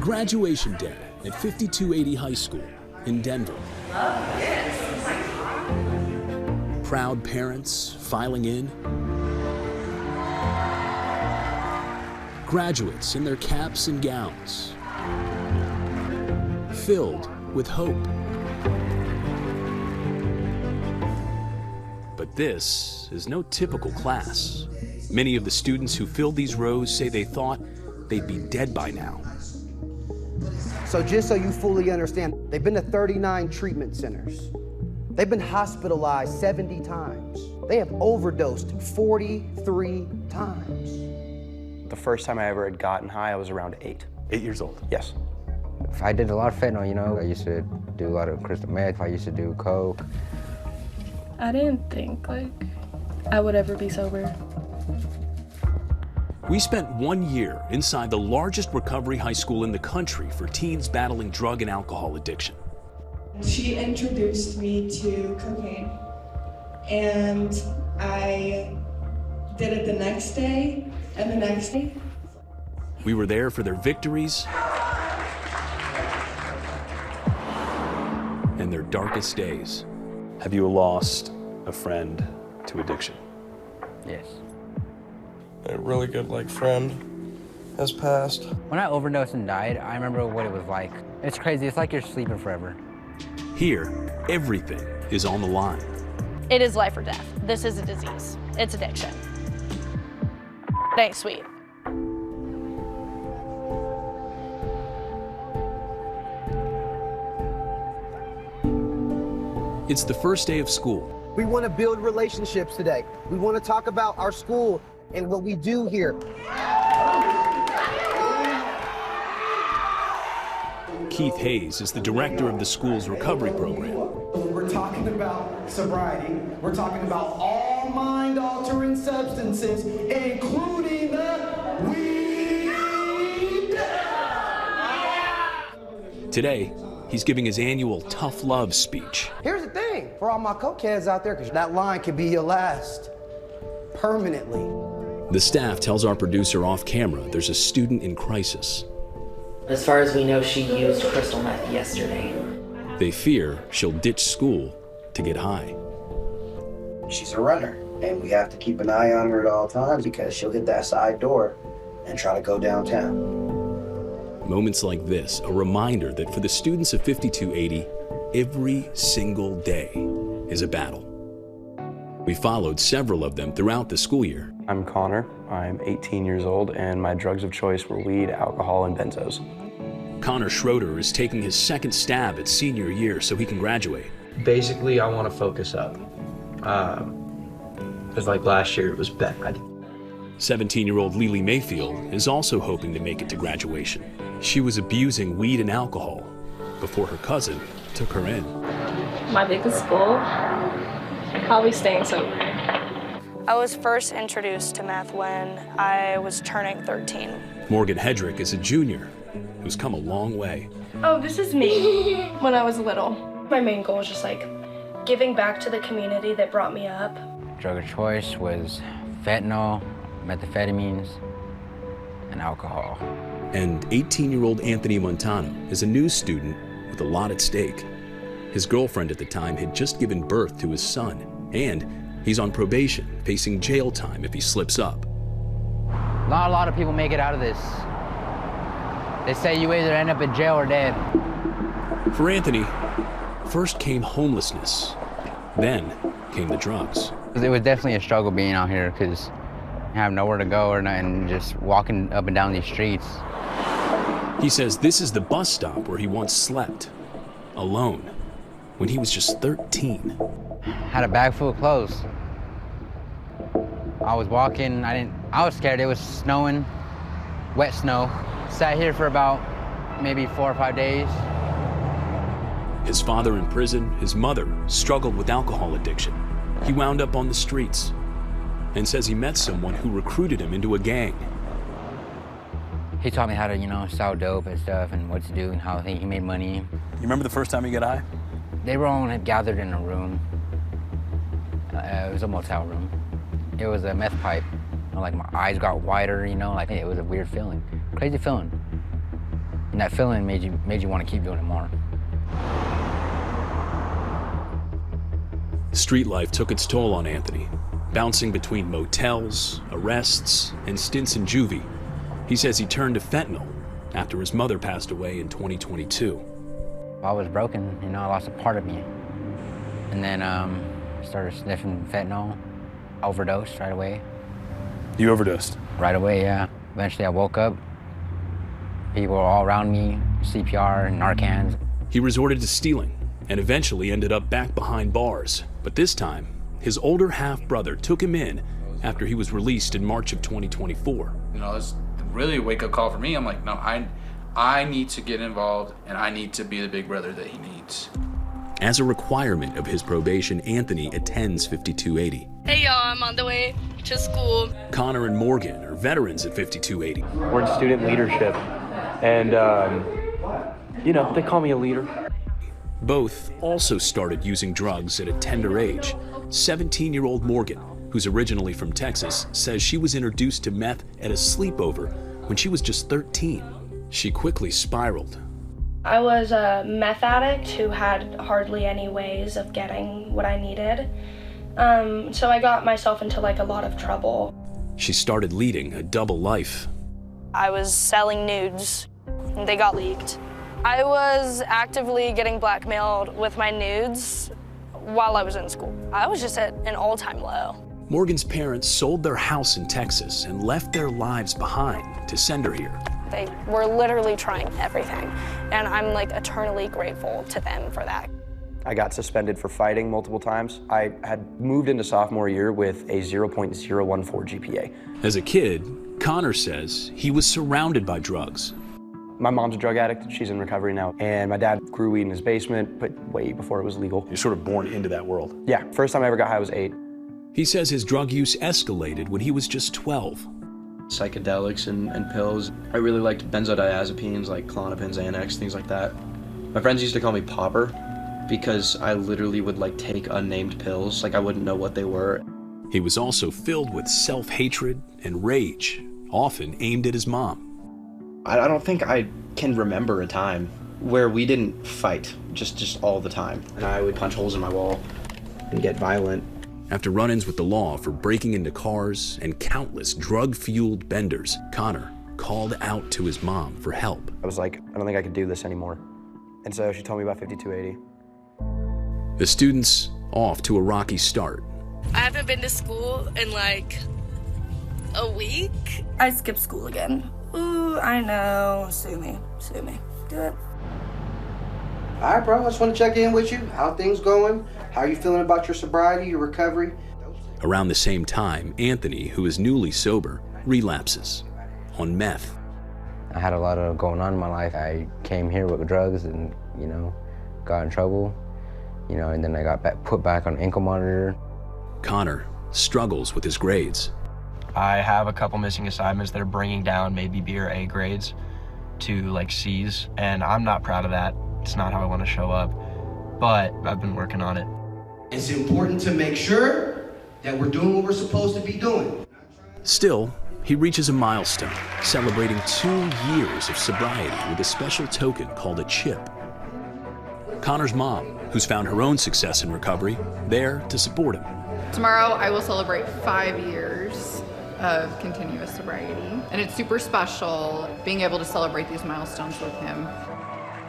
graduation day at 5280 High School in Denver. Proud parents filing in. Graduates in their caps and gowns, filled with hope. But this is no typical class. Many of the students who filled these rows say they thought they'd be dead by now. So just so you fully understand, they've been to 39 treatment centers. They've been hospitalized 70 times. They have overdosed 43 times. The first time I ever had gotten high, I was around 8. 8 years old? Yes. I did a lot of fentanyl, you know. I used to do a lot of crystal meth. I used to do coke. I didn't think, I would ever be sober. We spent 1 year inside the largest recovery high school in the country for teens battling drug and alcohol addiction. She introduced me to cocaine, and I did it the next day and the next day. We were there for their victories and their darkest days. Have you lost a friend to addiction? Yes. A really good friend has passed. When I overdosed and died, I remember what it was like. It's crazy. It's like you're sleeping forever. Here, everything is on the line. It is life or death. This is a disease. It's addiction. It ain't sweet. It's the first day of school. We want to build relationships today. We want to talk about our school and what we do here. Keith Hayes is the director of the school's recovery program. We're talking about sobriety. We're talking about all mind-altering substances, including the weed. Today, he's giving his annual Tough Love speech. Here's the thing, for all my cokeheads out there, because that line could be your last, permanently. The staff tells our producer off camera there's a student in crisis. As far as we know, she used crystal meth yesterday. They fear she'll ditch school to get high. She's a runner, and we have to keep an eye on her at all times because she'll hit that side door and try to go downtown. Moments like this, a reminder that for the students of 5280, every single day is a battle. We followed several of them throughout the school year. I'm Connor. I'm 18 years old, and my drugs of choice were weed, alcohol, and benzos. Connor Schroeder is taking his second stab at senior year so he can graduate. Basically, I want to focus up. Because last year it was bad. 17-year-old Lily Mayfield is also hoping to make it to graduation. She was abusing weed and alcohol before her cousin took her in. My biggest goal, probably staying sober. I was first introduced to meth when I was turning 13. Morgan Hedrick is a junior who's come a long way. Oh, this is me when I was little. My main goal was just giving back to the community that brought me up. Drug of choice was fentanyl, methamphetamines, and alcohol. And 18-year-old Anthony Montano is a new student with a lot at stake. His girlfriend at the time had just given birth to his son, and he's on probation, facing jail time if he slips up. Not a lot of people make it out of this. They say you either end up in jail or dead. For Anthony, first came homelessness, then came the drugs. It was definitely a struggle being out here because you have nowhere to go or nothing, just walking up and down these streets. He says this is the bus stop where he once slept, alone, when he was just 13. Had a bag full of clothes. I was walking, I was scared. It was snowing, wet snow. Sat here for about maybe 4 or 5 days. His father in prison, his mother struggled with alcohol addiction. He wound up on the streets and says he met someone who recruited him into a gang. He taught me how to, sell dope and stuff and what to do and how he made money. You remember the first time you got high? They were all gathered in a room. It was a motel room. It was a meth pipe. My eyes got wider, it was a weird feeling. Crazy feeling. And that feeling made you want to keep doing it more. Street life took its toll on Anthony, bouncing between motels, arrests, and stints in juvie. He says he turned to fentanyl after his mother passed away in 2022. I was broken, you know, I lost a part of me. And then started sniffing fentanyl, overdosed right away. You overdosed? Right away, yeah. Eventually I woke up. People were all around me, CPR and Narcans. He resorted to stealing and eventually ended up back behind bars. But this time, his older half-brother took him in after he was released in March of 2024. You know, it's really a wake-up call for me. I'm like, no, I need to get involved, and I need to be the big brother that he needs. As a requirement of his probation, Anthony attends 5280. Hey y'all, I'm on the way to school. Connor and Morgan are veterans at 5280. We're in student leadership, and you know, they call me a leader. Both also started using drugs at a tender age. 17-year-old Morgan, who's originally from Texas, says she was introduced to meth at a sleepover when she was just 13. She quickly spiraled. I was a meth addict who had hardly any ways of getting what I needed. So I got myself into like a lot of trouble. She started leading a double life. I was selling nudes. They got leaked. I was actively getting blackmailed with my nudes while I was in school. I was just at an all-time low. Morgan's parents sold their house in Texas and left their lives behind to send her here. They were literally trying everything, and I'm like eternally grateful to them for that. I got suspended for fighting multiple times. I had moved into sophomore year with a 0.014 GPA. As a kid, Connor says he was surrounded by drugs. My mom's a drug addict, she's in recovery now, and my dad grew weed in his basement, but way before it was legal. You're sort of born into that world. Yeah, first time I ever got high was 8. He says his drug use escalated when he was just 12. Psychedelics and pills. I really liked benzodiazepines like Klonopin, Xanax, things like that. My friends used to call me Popper because I literally would like take unnamed pills, like I wouldn't know what they were. He was also filled with self-hatred and rage, often aimed at his mom. I don't think I can remember a time where we didn't fight, just all the time. And I would punch holes in my wall and get violent. After run-ins with the law for breaking into cars and countless drug-fueled benders, Connor called out to his mom for help. I was like, I don't think I could do this anymore. And so she told me about 5280. The student's off to a rocky start. I haven't been to school in like a week. I skipped school again. Ooh, I know. Sue me. Do it. All right, bro, I just want to check in with you. How things going? How are you feeling about your sobriety, your recovery? Around the same time, Anthony, who is newly sober, relapses on meth. I had a lot of going on in my life. I came here with drugs and, you know, got in trouble, you know, and then I got put back on ankle monitor. Connor struggles with his grades. I have a couple missing assignments that are bringing down maybe B or A grades to like C's, and I'm not proud of that. It's not how I want to show up, but I've been working on it. It's important to make sure that we're doing what we're supposed to be doing. Still, he reaches a milestone, celebrating 2 years of sobriety with a special token called a chip. Connor's mom, who's found her own success in recovery, there to support him. Tomorrow I will celebrate 5 years of continuous sobriety, and it's super special being able to celebrate these milestones with him.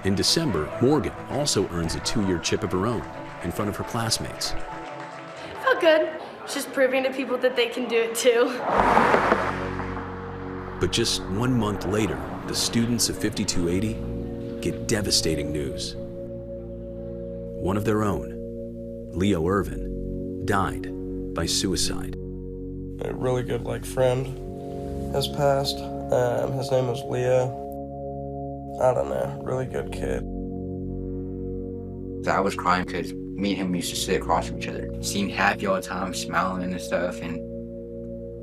In December, Morgan also earns a 2-year chip of her own in front of her classmates. Felt good. Just proving to people that they can do it too. But just 1 month later, the students of 5280 get devastating news. One of their own, Leo Irvin, died by suicide. A really good friend has passed. His name was Leo. I don't know, really good kid. I was crying because me and him used to sit across from each other. Seemed happy all the time, smiling and stuff, and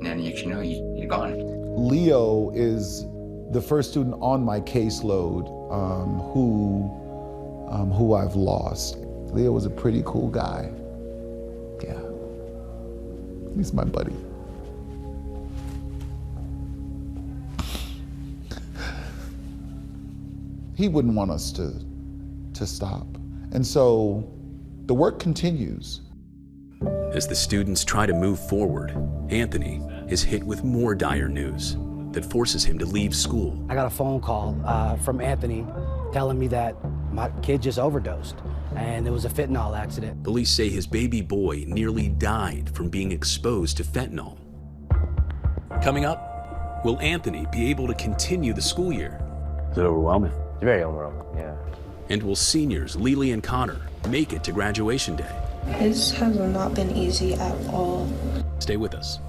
then you know, you're gone. Leo is the first student on my caseload who I've lost. Leo was a pretty cool guy. Yeah, he's my buddy. he wouldn't want us to stop. And so the work continues. As the students try to move forward, Anthony is hit with more dire news that forces him to leave school. I got a phone call from Anthony telling me that my kid just overdosed and it was a fentanyl accident. Police say his baby boy nearly died from being exposed to fentanyl. Coming up, will Anthony be able to continue the school year? Is it overwhelming? It's very overwhelming, yeah. And will seniors Lily and Connor make it to graduation day? This has not been easy at all. Stay with us.